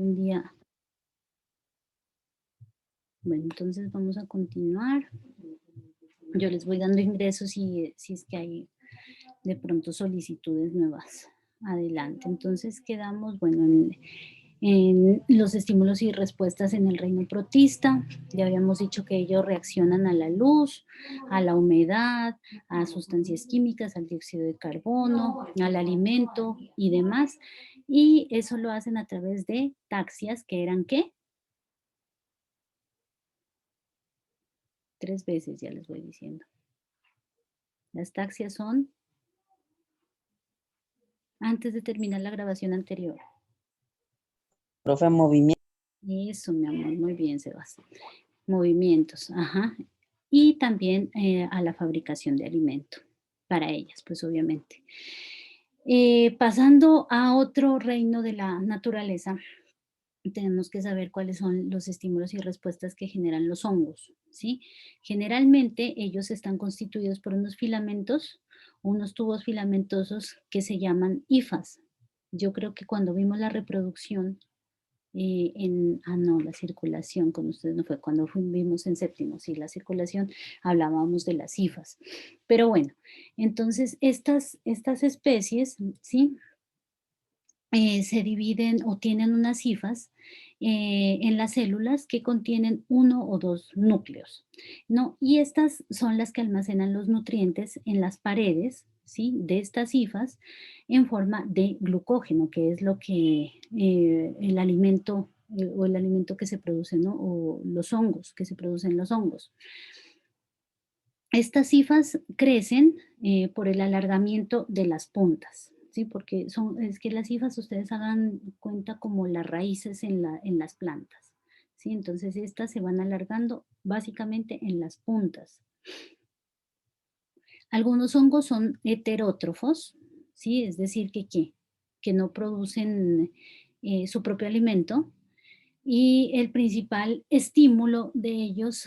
un día. Bueno, entonces vamos a continuar. Yo les voy dando ingresos si es que hay de pronto solicitudes nuevas. Adelante. Entonces quedamos, bueno, en los estímulos y respuestas en el reino protista. Ya habíamos dicho que ellos reaccionan a la luz, a la humedad, a sustancias químicas, al dióxido de carbono, al alimento y demás. Y eso lo hacen a través de taxias, que eran ¿qué? 3 veces, ya les voy diciendo. Las taxias son antes de terminar la grabación anterior. Profe, movimiento. Eso, mi amor, muy bien, Sebas. Movimientos, ajá. Y también a la fabricación de alimento para ellas, pues obviamente. Pasando a otro reino de la naturaleza, tenemos que saber cuáles son los estímulos y respuestas que generan los hongos, ¿sí? Generalmente ellos están constituidos por unos filamentos, unos tubos filamentosos que se llaman hifas. Yo creo que cuando vimos la reproducción no, la circulación con ustedes no fue cuando vimos en séptimo, sí, la circulación, hablábamos de las hifas. Pero bueno, entonces estas especies, ¿sí? Se dividen o tienen unas hifas en las células que contienen uno o dos núcleos, ¿no? Y estas son las que almacenan los nutrientes en las paredes, ¿sí? De estas hifas en forma de glucógeno, que es lo que el alimento o el alimento que se produce, ¿no? O los hongos, que se producen los hongos. Estas hifas crecen por el alargamiento de las puntas, ¿sí? Porque es que las hifas ustedes hagan cuenta como las raíces en las plantas, ¿sí? Entonces estas se van alargando básicamente en las puntas. Algunos hongos son heterótrofos, ¿sí? Es decir, que no producen su propio alimento, y el principal estímulo de ellos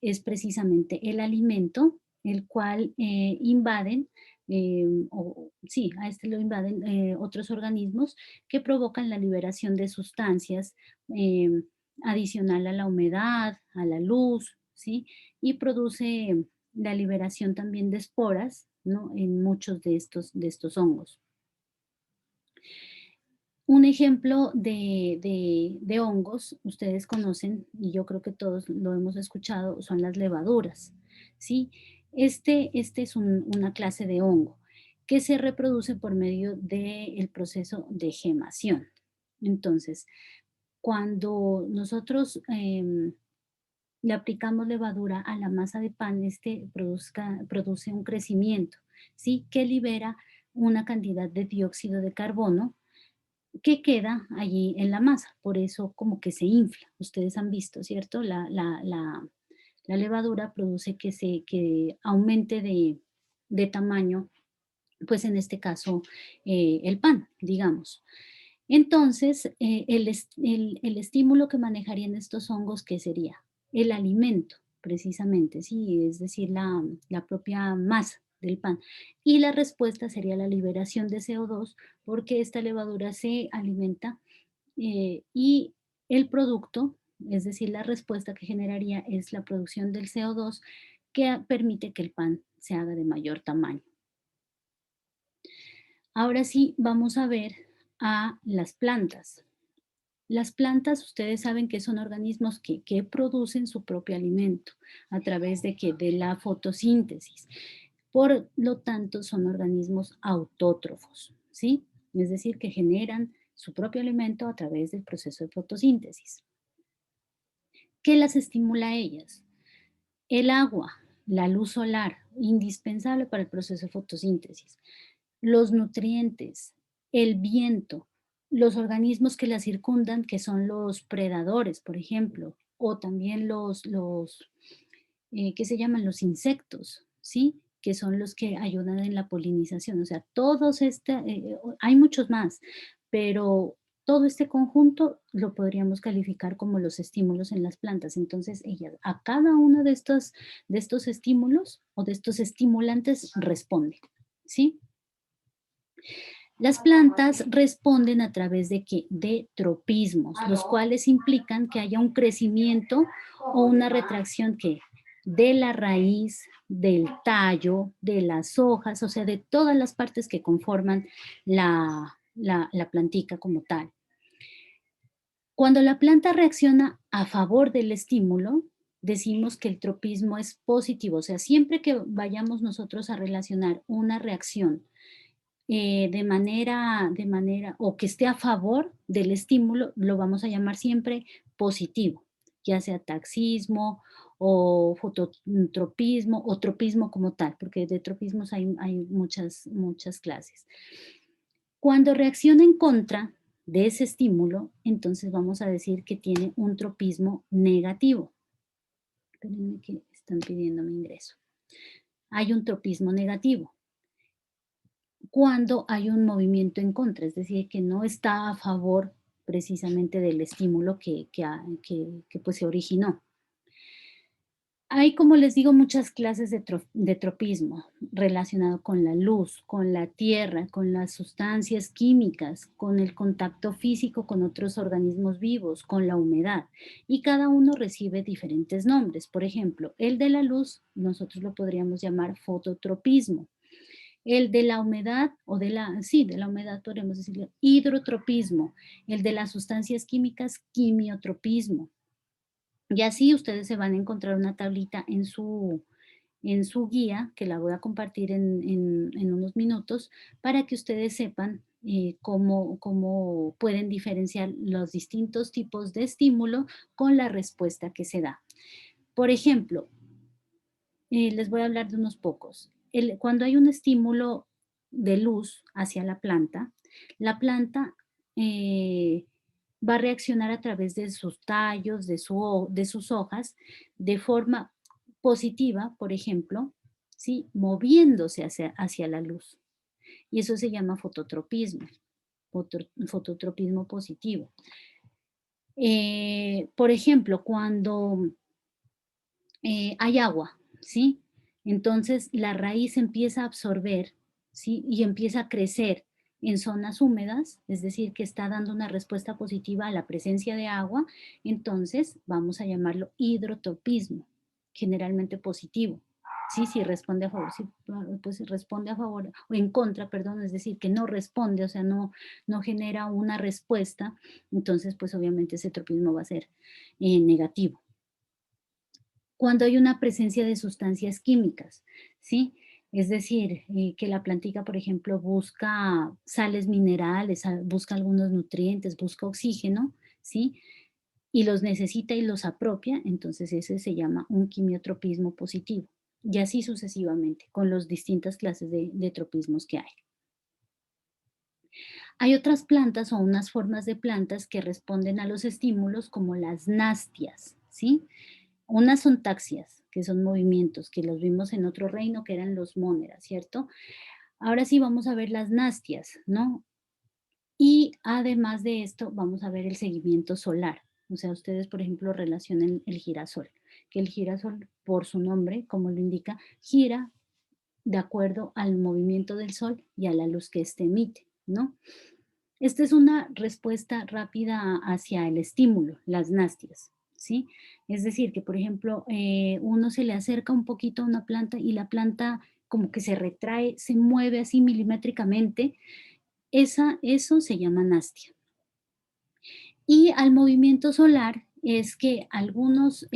es precisamente el alimento, el cual invaden, sí, a este lo invaden otros organismos que provocan la liberación de sustancias eh, adicional a la humedad, a la luz, ¿sí? Y produce la liberación también de esporas, ¿no? En muchos de estos hongos. Un ejemplo de hongos, ustedes conocen, y yo creo que todos lo hemos escuchado, son las levaduras, ¿sí? Este es una clase de hongo que se reproduce por medio del proceso de gemación. Entonces, cuando nosotros le aplicamos levadura a la masa de pan, produce un crecimiento, ¿sí? Que libera una cantidad de dióxido de carbono que queda allí en la masa, por eso como que se infla. Ustedes han visto, ¿cierto? La levadura produce que aumente de tamaño, pues en este caso el pan, digamos. Entonces, el estímulo que manejarían estos hongos, ¿qué sería? El alimento, precisamente, sí, es decir, la propia masa del pan. Y la respuesta sería la liberación de CO2, porque esta levadura se alimenta y el producto, es decir, la respuesta que generaría es la producción del CO2 que permite que el pan se haga de mayor tamaño. Ahora sí, vamos a ver a las plantas. Las plantas, ustedes saben que son organismos que producen su propio alimento a través de la fotosíntesis. Por lo tanto, son organismos autótrofos, ¿sí? Es decir, que generan su propio alimento a través del proceso de fotosíntesis. ¿Qué las estimula a ellas? El agua, la luz solar, indispensable para el proceso de fotosíntesis, los nutrientes, el viento, los organismos que la circundan, que son los predadores, por ejemplo, o también ¿qué se llaman? Los insectos, ¿sí? Que son los que ayudan en la polinización. O sea, hay muchos más, pero todo este conjunto lo podríamos calificar como los estímulos en las plantas. Entonces, ellas a cada uno de estos estímulos o de estos estimulantes responden, ¿sí? Las plantas responden a través de ¿qué? De tropismos, los cuales implican que haya un crecimiento o una retracción que de la raíz, del tallo, de las hojas, o sea, de todas las partes que conforman la plantica como tal. Cuando la planta reacciona a favor del estímulo, decimos que el tropismo es positivo, o sea, siempre que vayamos nosotros a relacionar una reacción o que esté a favor del estímulo, lo vamos a llamar siempre positivo, ya sea taxismo o fototropismo o tropismo como tal, porque de tropismos hay muchas clases. Cuando reacciona en contra de ese estímulo, entonces vamos a decir que tiene un tropismo negativo. Espérenme que están pidiendo mi ingreso. Hay un tropismo negativo cuando hay un movimiento en contra, es decir, que no está a favor precisamente del estímulo que pues se originó. Hay, como les digo, muchas clases de tropismo relacionado con la luz, con la tierra, con las sustancias químicas, con el contacto físico con otros organismos vivos, con la humedad. Y cada uno recibe diferentes nombres. Por ejemplo, el de la luz, nosotros lo podríamos llamar fototropismo. El de la humedad, de la humedad podríamos decirlo, hidrotropismo. El de las sustancias químicas, quimiotropismo. Y así ustedes se van a encontrar una tablita en su guía, que la voy a compartir en unos minutos, para que ustedes sepan cómo pueden diferenciar los distintos tipos de estímulo con la respuesta que se da. Por ejemplo, les voy a hablar de unos pocos. Cuando hay un estímulo de luz hacia la planta eh, va a reaccionar a través de sus tallos, de sus hojas, de forma positiva, por ejemplo, ¿sí? Moviéndose hacia la luz. Y eso se llama fototropismo, fototropismo positivo. Por ejemplo, cuando hay agua, ¿sí? Entonces la raíz empieza a absorber, ¿sí? Y empieza a crecer en zonas húmedas, es decir, que está dando una respuesta positiva a la presencia de agua, entonces vamos a llamarlo hidrotropismo, generalmente positivo. Sí, si responde a favor, sí, pues si responde a favor o en contra, perdón, es decir, que no responde, o sea, no genera una respuesta, entonces pues obviamente ese tropismo va a ser negativo. Cuando hay una presencia de sustancias químicas, ¿sí? Es decir, que la plantica, por ejemplo, busca sales minerales, busca algunos nutrientes, busca oxígeno, ¿sí? Y los necesita y los apropia, entonces ese se llama un quimiotropismo positivo. Y así sucesivamente, con las distintas clases de tropismos que hay. Hay otras plantas o unas formas de plantas que responden a los estímulos como las nastias, ¿sí? Unas son taxias, que son movimientos, que los vimos en otro reino, que eran los móneras, ¿cierto? Ahora sí vamos a ver las nastias, ¿no? Y además de esto, vamos a ver el seguimiento solar. O sea, ustedes, por ejemplo, relacionen el girasol, que el girasol, por su nombre, como lo indica, gira de acuerdo al movimiento del sol y a la luz que éste emite, ¿no? Esta es una respuesta rápida hacia el estímulo, las nastias, ¿sí? Es decir, que por ejemplo, uno se le acerca un poquito a una planta y la planta como que se retrae, se mueve así milimétricamente, eso se llama nastia. Y al movimiento solar es que algunos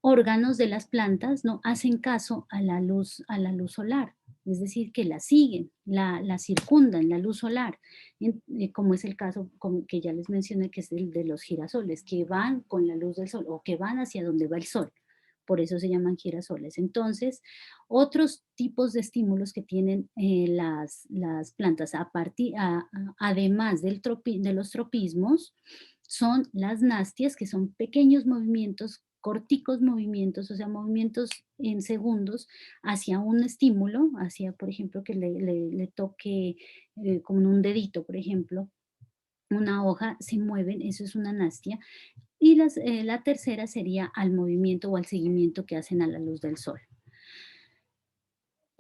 órganos de las plantas no hacen caso a la luz solar, es decir, que la siguen, la circundan, la luz solar, como es el caso como que ya les mencioné, que es el de los girasoles, que van con la luz del sol o que van hacia donde va el sol. Por eso se llaman girasoles. Entonces, otros tipos de estímulos que tienen las plantas, además de los tropismos, son las nastias, que son pequeños movimientos, corticos movimientos, o sea, movimientos en segundos hacia un estímulo, hacia, por ejemplo, que le toque con un dedito, por ejemplo, una hoja, se mueven, eso es una nastia. Y la tercera sería al movimiento o al seguimiento que hacen a la luz del sol.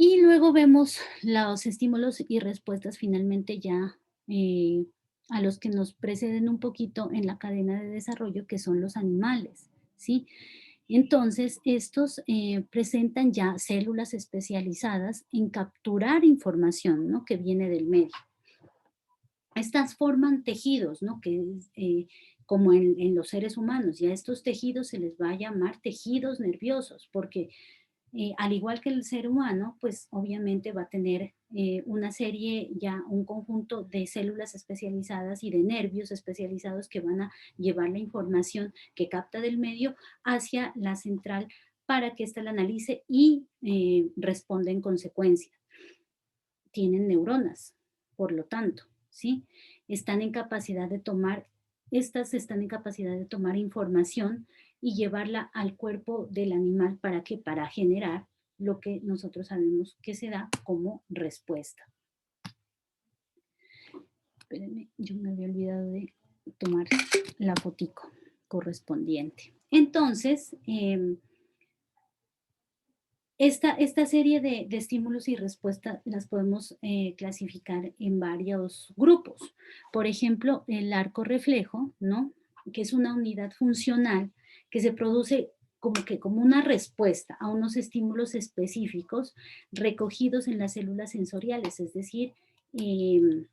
Y luego vemos los estímulos y respuestas finalmente ya a los que nos preceden un poquito en la cadena de desarrollo, que son los animales, ¿sí? Entonces, estos presentan ya células especializadas en capturar información, ¿no? Que viene del medio. Estas forman tejidos, ¿no? Que es, como en los seres humanos, y a estos tejidos se les va a llamar tejidos nerviosos, porque al igual que el ser humano, pues obviamente va a tener una serie, ya un conjunto de células especializadas y de nervios especializados que van a llevar la información que capta del medio hacia la central para que ésta la analice y responda en consecuencia. Tienen neuronas, por lo tanto, ¿sí? Están en capacidad de tomar, estas están en capacidad de tomar información y llevarla al cuerpo del animal para que para generar lo que nosotros sabemos que se da como respuesta. Espérenme, yo me había olvidado de tomar la fotico correspondiente. Entonces, esta serie de estímulos y respuestas las podemos clasificar en varios grupos. Por ejemplo, el arco reflejo, ¿no? Que es una unidad funcional que se produce como una respuesta a unos estímulos específicos recogidos en las células sensoriales, es decir, eh,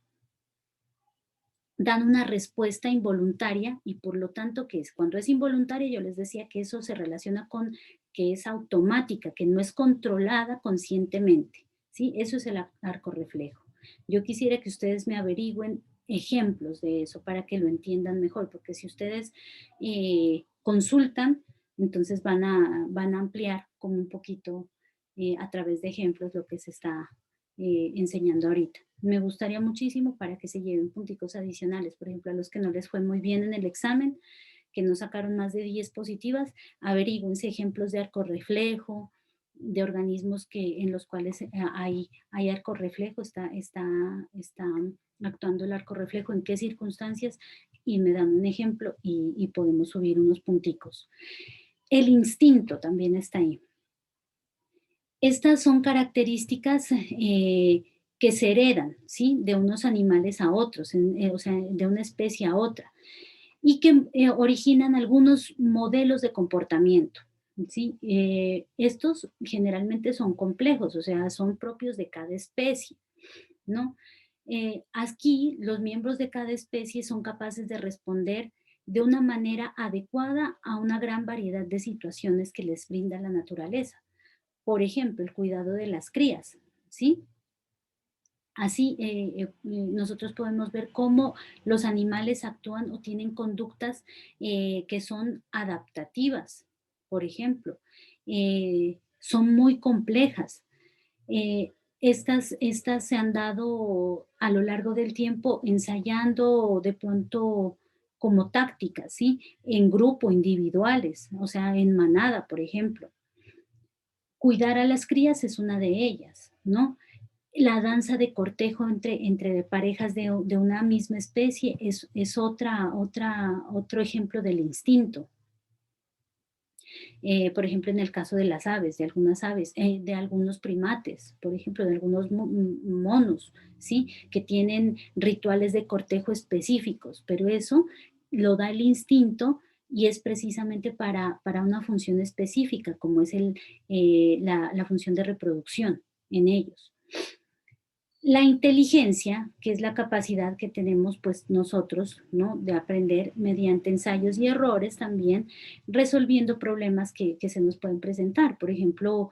dan una respuesta involuntaria y por lo tanto, ¿qué es? Cuando es involuntaria, yo les decía que eso se relaciona con que es automática, que no es controlada conscientemente, ¿sí? Eso es el arco reflejo. Yo quisiera que ustedes me averigüen ejemplos de eso para que lo entiendan mejor, porque si ustedes consultan, entonces van a ampliar como un poquito a través de ejemplos lo que se está enseñando ahorita. Me gustaría muchísimo para que se lleven punticos adicionales, por ejemplo, a los que no les fue muy bien en el examen, que no sacaron más de 10 positivas, averígüense ejemplos de arco reflejo, de organismos en los cuales hay arco reflejo, está actuando el arco reflejo, en qué circunstancias, y me dan un ejemplo y podemos subir unos punticos. El instinto también está ahí. Estas son características que se heredan, ¿sí? De unos animales a otros, o sea, de una especie a otra, y que originan algunos modelos de comportamiento, ¿sí? Estos generalmente son complejos, o sea, son propios de cada especie, ¿no? Aquí los miembros de cada especie son capaces de responder de una manera adecuada a una gran variedad de situaciones que les brinda la naturaleza. Por ejemplo, el cuidado de las crías, ¿sí? Así, nosotros podemos ver cómo los animales actúan o tienen conductas que son adaptativas, por ejemplo. Son muy complejas. Estas se han dado a lo largo del tiempo ensayando de pronto como tácticas, ¿sí? En grupo, individuales, o sea, en manada, por ejemplo. Cuidar a las crías es una de ellas, ¿no? La danza de cortejo entre parejas de una misma especie es otro ejemplo del instinto. Por ejemplo, en el caso de las aves, de algunas aves, de algunos primates, por ejemplo, de algunos monos, ¿sí? Que tienen rituales de cortejo específicos, pero eso lo da el instinto y es precisamente para una función específica, como es la función de reproducción en ellos. La inteligencia, que es la capacidad que tenemos pues nosotros, ¿no? De aprender mediante ensayos y errores también, resolviendo problemas que se nos pueden presentar. Por ejemplo,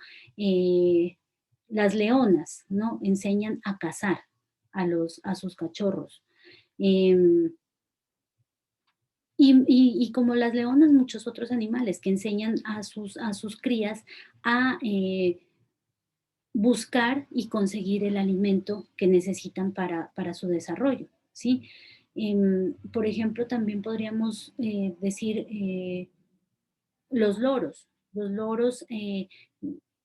las leonas, ¿no? Enseñan a cazar a sus cachorros. Em, y como las leonas, muchos otros animales que enseñan a sus crías a buscar y conseguir el alimento que necesitan para su desarrollo, ¿sí? Por ejemplo, también podríamos decir los loros. Los loros,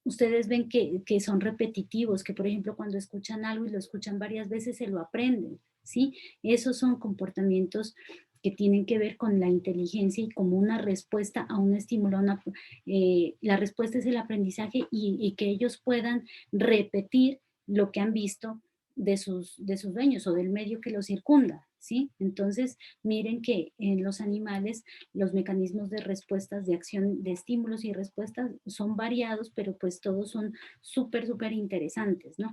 ustedes ven que son repetitivos, que por ejemplo cuando escuchan algo y lo escuchan varias veces se lo aprenden, ¿sí? Esos son comportamientos que tienen que ver con la inteligencia y como una respuesta a un estímulo, la respuesta es el aprendizaje y que ellos puedan repetir lo que han visto de sus dueños o del medio que los circunda, ¿sí? Entonces, miren que en los animales los mecanismos de respuestas, de acción, de estímulos y respuestas son variados, pero pues todos son súper, súper interesantes, ¿no?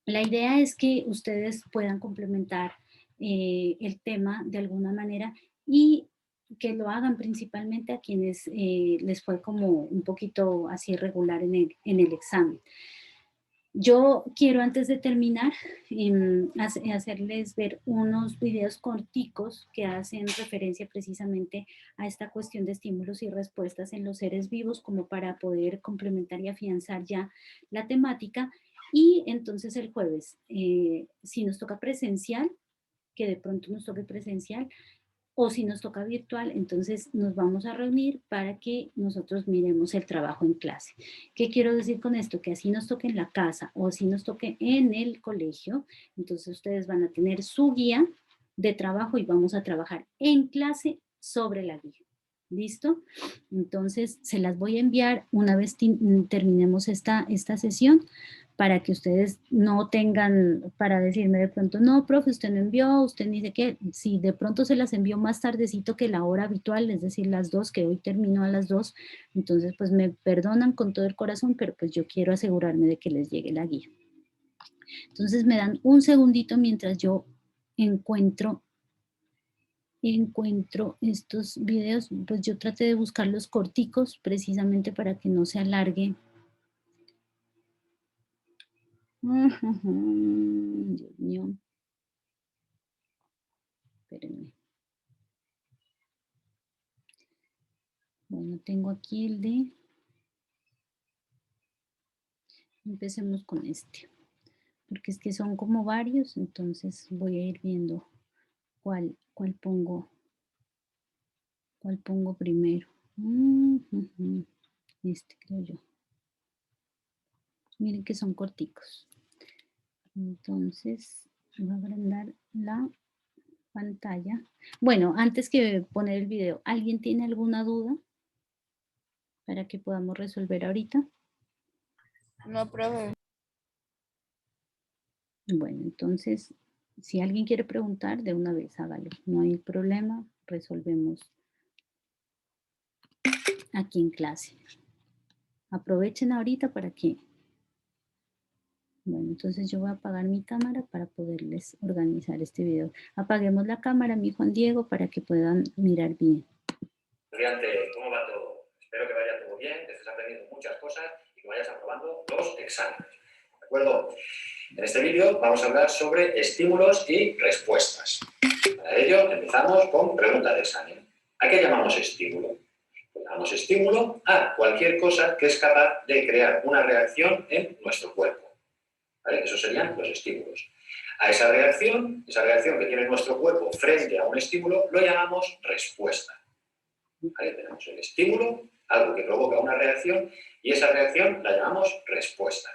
La idea es que ustedes puedan complementar el tema de alguna manera y que lo hagan principalmente a quienes les fue como un poquito así irregular en el examen. Yo quiero antes de terminar hacerles ver unos videos corticos que hacen referencia precisamente a esta cuestión de estímulos y respuestas en los seres vivos como para poder complementar y afianzar ya la temática. Y entonces el jueves, si nos toca presencial, que de pronto nos toque presencial, o si nos toca virtual, entonces nos vamos a reunir para que nosotros miremos el trabajo en clase. ¿Qué quiero decir con esto? Que así nos toque en la casa o así nos toque en el colegio, entonces ustedes van a tener su guía de trabajo y vamos a trabajar en clase sobre la guía. ¿Listo? Entonces se las voy a enviar una vez terminemos esta sesión para que ustedes no tengan para decirme de pronto, no, profe, usted no envió, usted ni sé qué, si de pronto se las envió más tardecito que la hora habitual, es decir, las 2, que hoy terminó a las 2, entonces pues me perdonan con todo el corazón, pero pues yo quiero asegurarme de que les llegue la guía. Entonces me dan un segundito mientras yo encuentro estos videos, pues yo traté de buscarlos corticos precisamente para que no se alargue. Dios mío. Espérenme. Bueno, tengo aquí el de... Empecemos con este. Porque es que son como varios, entonces voy a ir viendo cuál pongo primero. Este creo yo. Miren que son corticos. Entonces voy a agrandar la pantalla. Bueno, antes que poner el video, ¿alguien tiene alguna duda para que podamos resolver ahorita? No, profe. Bueno, entonces, si alguien quiere preguntar, de una vez hágalo. No hay problema, resolvemos aquí en clase. Aprovechen ahorita para que... Bueno, entonces yo voy a apagar mi cámara para poderles organizar este video. Apaguemos la cámara, mi Juan Diego, para que puedan mirar bien. Estudiante, ¿cómo va todo? Espero que vaya todo bien, que estés aprendiendo muchas cosas y que vayas aprobando los exámenes. ¿De acuerdo? En este vídeo vamos a hablar sobre estímulos y respuestas. Para ello empezamos con pregunta de examen. ¿A qué llamamos estímulo? Pues llamamos estímulo a cualquier cosa que es capaz de crear una reacción en nuestro cuerpo. ¿Vale? Esos serían los estímulos. A esa reacción que tiene nuestro cuerpo frente a un estímulo, lo llamamos respuesta. ¿Vale? Tenemos el estímulo, algo que provoca una reacción, y esa reacción la llamamos respuesta.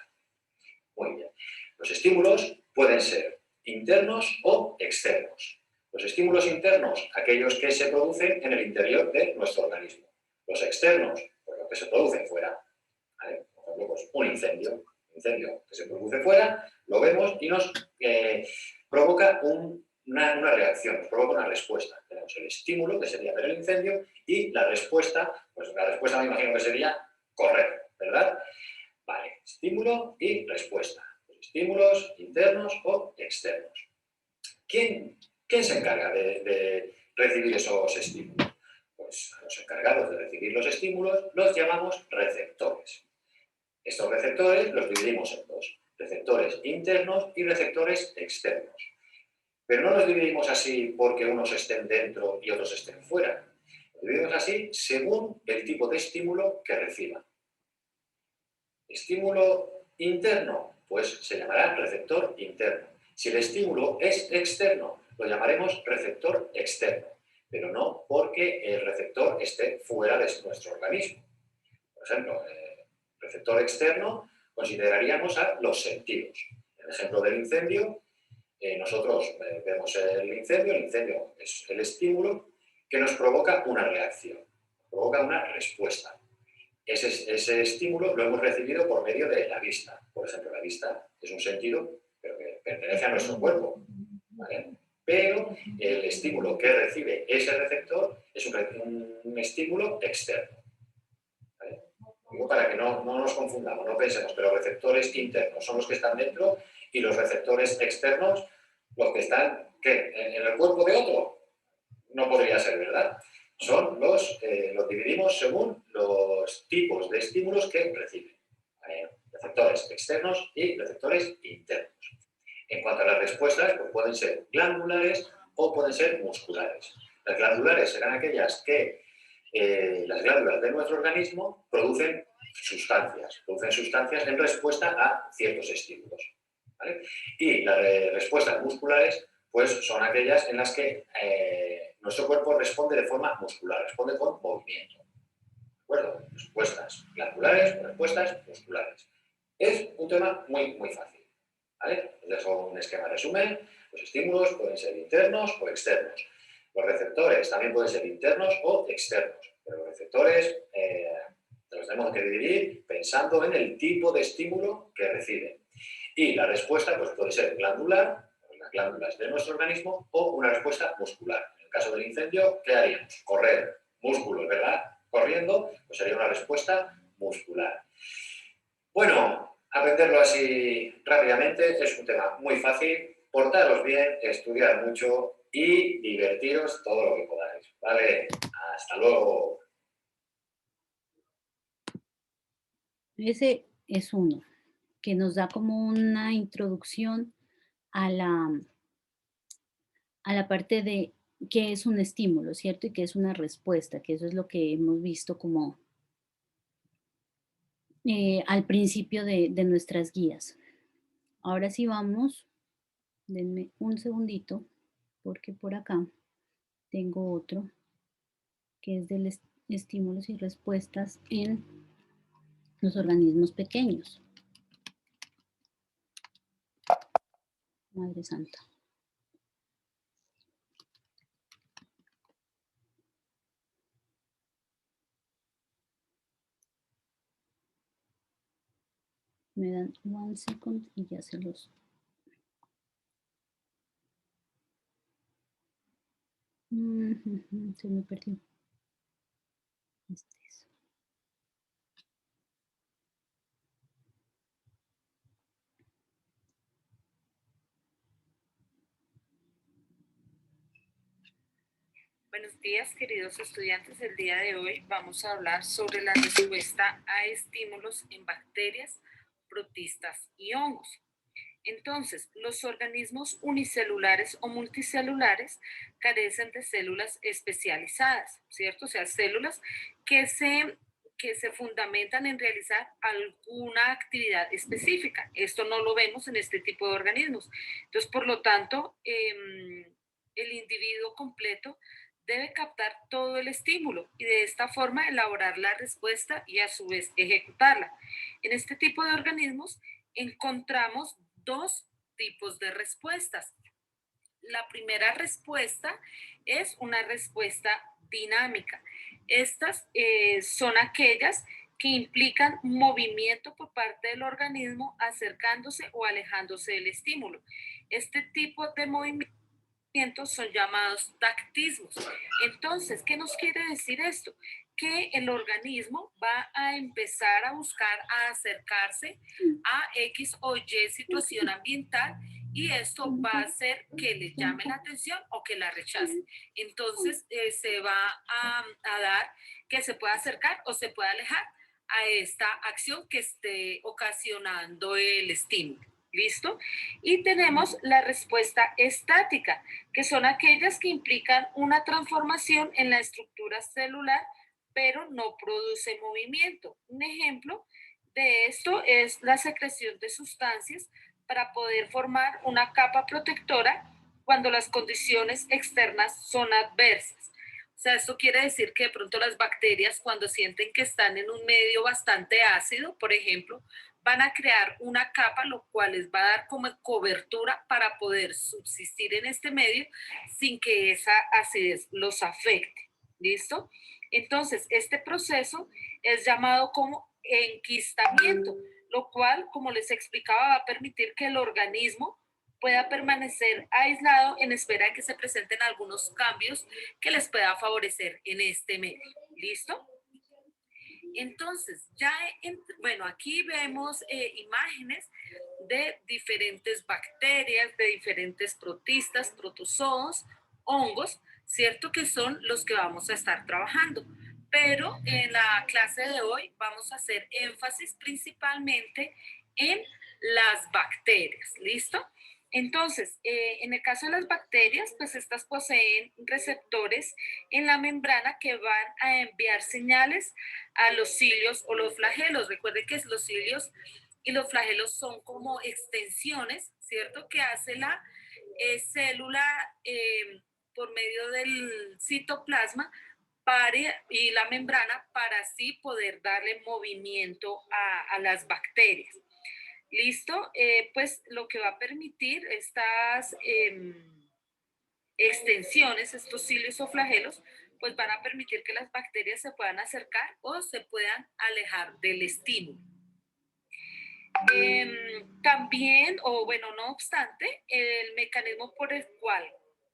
Muy bien. Los estímulos pueden ser internos o externos. Los estímulos internos, aquellos que se producen en el interior de nuestro organismo. Los externos, pues los que se producen fuera. ¿Vale? Por ejemplo, pues un incendio que se produce fuera, lo vemos y nos provoca una reacción, nos provoca una respuesta. Tenemos el estímulo, que sería ver el incendio, y la respuesta, pues la respuesta me imagino que sería correr, ¿verdad? Vale, estímulo y respuesta. Estímulos internos o externos. ¿Quién se encarga de recibir esos estímulos? Pues a los encargados de recibir los estímulos los llamamos receptores. Estos receptores los dividimos en dos, receptores internos y receptores externos. Pero no los dividimos así porque unos estén dentro y otros estén fuera. Los dividimos así según el tipo de estímulo que reciban. Estímulo interno, pues se llamará receptor interno. Si el estímulo es externo, lo llamaremos receptor externo, pero no porque el receptor esté fuera de nuestro organismo. Por ejemplo, receptor externo consideraríamos a los sentidos. En el ejemplo del incendio, nosotros vemos el incendio es el estímulo que nos provoca una reacción, provoca una respuesta. Ese estímulo lo hemos recibido por medio de la vista. Por ejemplo, la vista es un sentido, pero que pertenece a nuestro cuerpo, ¿vale? Pero el estímulo que recibe ese receptor es un estímulo externo, ¿vale? Digo para que no nos confundamos, no pensemos que los receptores internos son los que están dentro y los receptores externos los que están ¿qué? ¿En el cuerpo de otro? No podría ser, ¿verdad? Son los dividimos según los tipos de estímulos que reciben. Receptores externos y receptores internos. En cuanto a las respuestas, pues pueden ser glandulares o pueden ser musculares. Las glandulares serán aquellas que las glándulas de nuestro organismo producen sustancias en respuesta a ciertos estímulos, ¿vale? Y las respuestas musculares pues son aquellas en las que nuestro cuerpo responde de forma muscular, responde con movimiento. ¿De acuerdo? Respuestas glandulares o respuestas musculares. Es un tema muy, muy fácil, ¿vale? Les dejo un esquema de resumen. Los estímulos pueden ser internos o externos. Los receptores también pueden ser internos o externos, pero los receptores los tenemos que dividir pensando en el tipo de estímulo que reciben. Y la respuesta pues, puede ser glandular, las glándulas de nuestro organismo, o una respuesta muscular. En el caso del incendio, ¿qué haríamos? Correr, músculos, ¿verdad? Corriendo, pues sería una respuesta muscular. Bueno, aprenderlo así rápidamente es un tema muy fácil. Portaros bien, estudiar mucho y divertiros todo lo que podáis. ¿Vale? Hasta luego. Ese es uno, que nos da como una introducción a la parte de qué es un estímulo, ¿cierto? Y qué es una respuesta, que eso es lo que hemos visto como al principio de nuestras guías. Ahora sí vamos, denme un segundito, porque por acá tengo otro, que es de estímulos y respuestas en los organismos pequeños. Madre Santa. Me dan 1 second y ya se los... Se me perdió. Este es. Buenos días, queridos estudiantes. El día de hoy vamos a hablar sobre la respuesta a estímulos en bacterias, protistas y hongos. Entonces, los organismos unicelulares o multicelulares carecen de células especializadas, ¿cierto? O sea, células que se fundamentan en realizar alguna actividad específica. Esto no lo vemos en este tipo de organismos. Entonces, por lo tanto, el individuo completo debe captar todo el estímulo y de esta forma elaborar la respuesta y a su vez ejecutarla. En este tipo de organismos encontramos dos tipos de respuestas. La primera respuesta es una respuesta dinámica. Estas son aquellas que implican movimiento por parte del organismo acercándose o alejándose del estímulo. Este tipo de movimientos son llamados tactismos. Entonces, ¿qué nos quiere decir esto? Que el organismo va a empezar a buscar a acercarse a X o Y situación ambiental y esto va a hacer que le llame la atención o que la rechace. Entonces, se va a dar que se pueda acercar o se pueda alejar a esta acción que esté ocasionando el estímulo. ¿Listo? Y tenemos la respuesta estática, que son aquellas que implican una transformación en la estructura celular, pero no produce movimiento. Un ejemplo de esto es la secreción de sustancias para poder formar una capa protectora cuando las condiciones externas son adversas. O sea, esto quiere decir que de pronto las bacterias, cuando sienten que están en un medio bastante ácido, por ejemplo, van a crear una capa, lo cual les va a dar como cobertura para poder subsistir en este medio sin que esa acidez los afecte. ¿Listo? Entonces, este proceso es llamado como enquistamiento, lo cual, como les explicaba, va a permitir que el organismo pueda permanecer aislado en espera de que se presenten algunos cambios que les pueda favorecer en este medio. ¿Listo? Entonces, bueno, aquí vemos imágenes de diferentes bacterias, de diferentes protistas, protozoos, hongos, ¿cierto? Que son los que vamos a estar trabajando. Pero en la clase de hoy vamos a hacer énfasis principalmente en las bacterias, ¿listo? Entonces, en el caso de las bacterias, pues estas poseen receptores en la membrana que van a enviar señales a los cilios o los flagelos. Recuerden que los cilios y los flagelos son como extensiones, ¿cierto? Que hace la célula por medio del citoplasma y la membrana para así poder darle movimiento a las bacterias. ¿Listo? Pues lo que va a permitir estas extensiones, estos cilios o flagelos, pues van a permitir que las bacterias se puedan acercar o se puedan alejar del estímulo. También, o bueno, no obstante, el mecanismo por el cual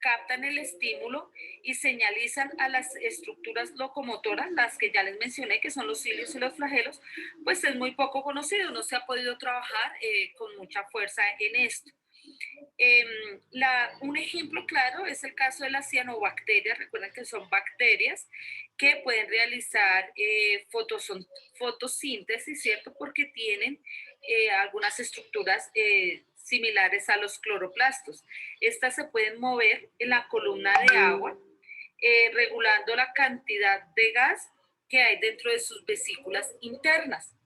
captan el estímulo y señalizan a las estructuras locomotoras, las que ya les mencioné, que son los cilios y los flagelos, pues es muy poco conocido, no se ha podido trabajar con mucha fuerza en esto. Un ejemplo claro es el caso de las cianobacterias. Recuerden que son bacterias que pueden realizar fotosíntesis, ¿cierto? Porque tienen algunas estructuras similares a los cloroplastos. Estas se pueden mover en la columna de agua, regulando la cantidad de gas que hay dentro de sus vesículas internas.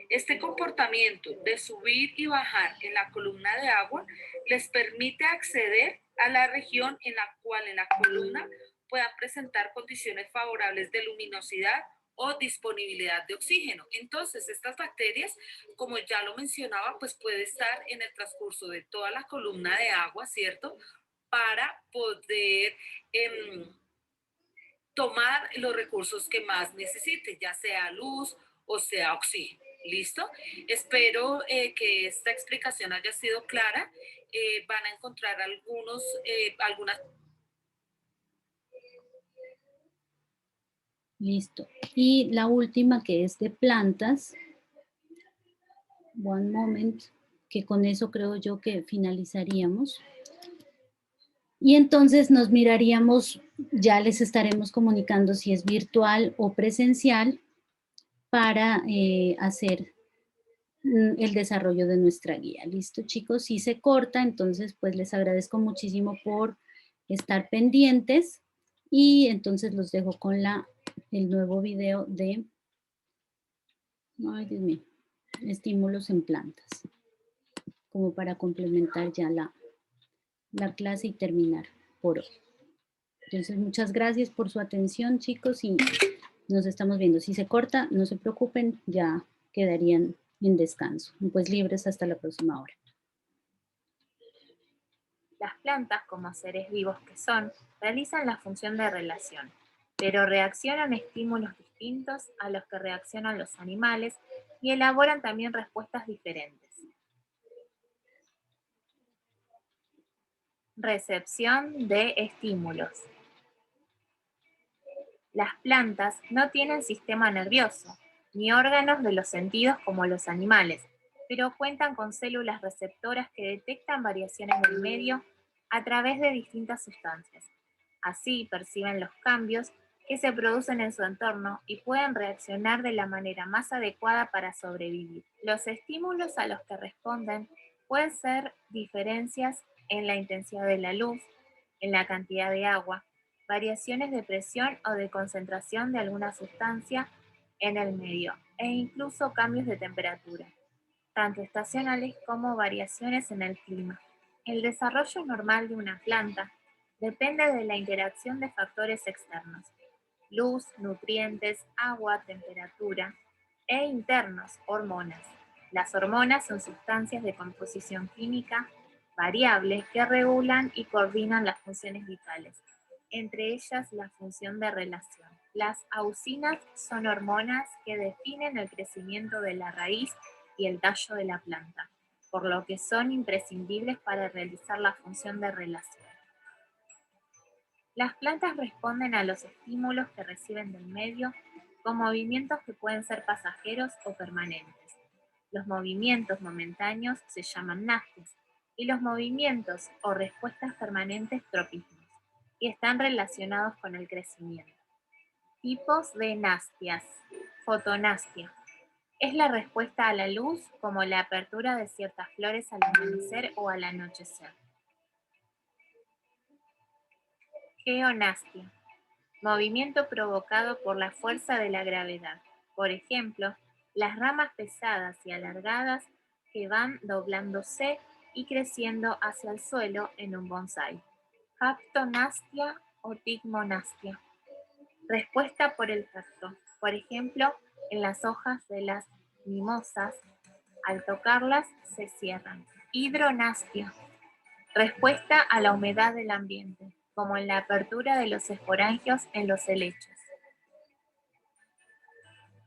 Este comportamiento de subir y bajar en la columna de agua les permite acceder a la región en la cual en la columna puedan presentar condiciones favorables de luminosidad o disponibilidad de oxígeno. Entonces, estas bacterias, como ya lo mencionaba, pues puede estar en el transcurso de toda la columna de agua, ¿cierto? Para poder tomar los recursos que más necesite, ya sea luz o sea oxígeno. ¿Listo? Espero que esta explicación haya sido clara. Van a encontrar algunas. Listo. Y la última, que es de plantas. One moment, que con eso creo yo que finalizaríamos. Y entonces nos miraríamos, ya les estaremos comunicando si es virtual o presencial para hacer el desarrollo de nuestra guía. ¿Listo, chicos? Si se corta, entonces pues les agradezco muchísimo por estar pendientes y entonces los dejo con el nuevo video de, ay Dios mío, estímulos en plantas, como para complementar ya la clase y terminar por hoy. Entonces, muchas gracias por su atención, chicos, y nos estamos viendo. Si se corta, no se preocupen, ya quedarían en descanso, pues libres hasta la próxima hora. Las plantas, como seres vivos que son, realizan la función de relación, pero reaccionan a estímulos distintos a los que reaccionan los animales y elaboran también respuestas diferentes. Recepción de estímulos. Las plantas no tienen sistema nervioso, ni órganos de los sentidos como los animales, pero cuentan con células receptoras que detectan variaciones del medio a través de distintas sustancias. Así perciben los cambios que se producen en su entorno y pueden reaccionar de la manera más adecuada para sobrevivir. Los estímulos a los que responden pueden ser diferencias en la intensidad de la luz, en la cantidad de agua, variaciones de presión o de concentración de alguna sustancia en el medio e incluso cambios de temperatura, tanto estacionales como variaciones en el clima. El desarrollo normal de una planta depende de la interacción de factores externos, luz, nutrientes, agua, temperatura, e internos, hormonas, Las hormonas son sustancias de composición química variable que regulan y coordinan las funciones vitales, entre ellas la función de relación. Las auxinas son hormonas que definen el crecimiento de la raíz y el tallo de la planta, por lo que son imprescindibles para realizar la función de relación. Las plantas responden a los estímulos que reciben del medio con movimientos que pueden ser pasajeros o permanentes. Los movimientos momentáneos se llaman nastias y los movimientos o respuestas permanentes tropismos, y están relacionados con el crecimiento. Tipos de nastias. Fotonastia. Es la respuesta a la luz, como la apertura de ciertas flores al amanecer o al anochecer. Geonastia. Movimiento provocado por la fuerza de la gravedad. Por ejemplo, las ramas pesadas y alargadas que van doblándose y creciendo hacia el suelo en un bonsái. Haptonastia o tigmonastia. Respuesta por el tacto. Por ejemplo, en las hojas de las mimosas, al tocarlas se cierran. Hidronastia. Respuesta a la humedad del ambiente, como en la apertura de los esporangios en los helechos.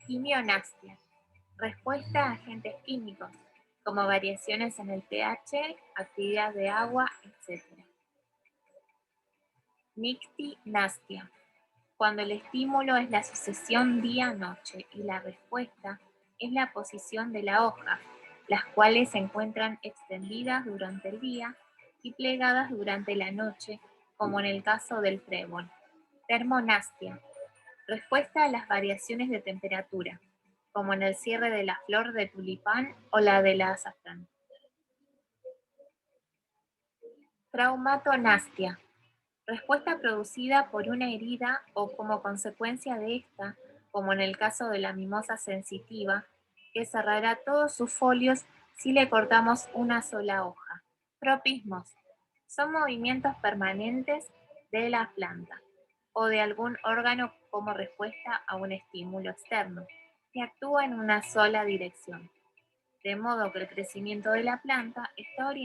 Quimionastia. Respuesta a agentes químicos, como variaciones en el pH, actividad de agua, etc. Nictinastia. Cuando el estímulo es la sucesión día-noche y la respuesta es la posición de la hoja, las cuales se encuentran extendidas durante el día y plegadas durante la noche, como en el caso del trébol. Termonastia. Respuesta a las variaciones de temperatura, como en el cierre de la flor de tulipán o la de la azafrán. Traumatonastia. Respuesta producida por una herida o como consecuencia de esta, como en el caso de la mimosa sensitiva, que cerrará todos sus folios si le cortamos una sola hoja. Tropismos. Son movimientos permanentes de la planta o de algún órgano como respuesta a un estímulo externo, que actúa en una sola dirección, de modo que el crecimiento de la planta está orientado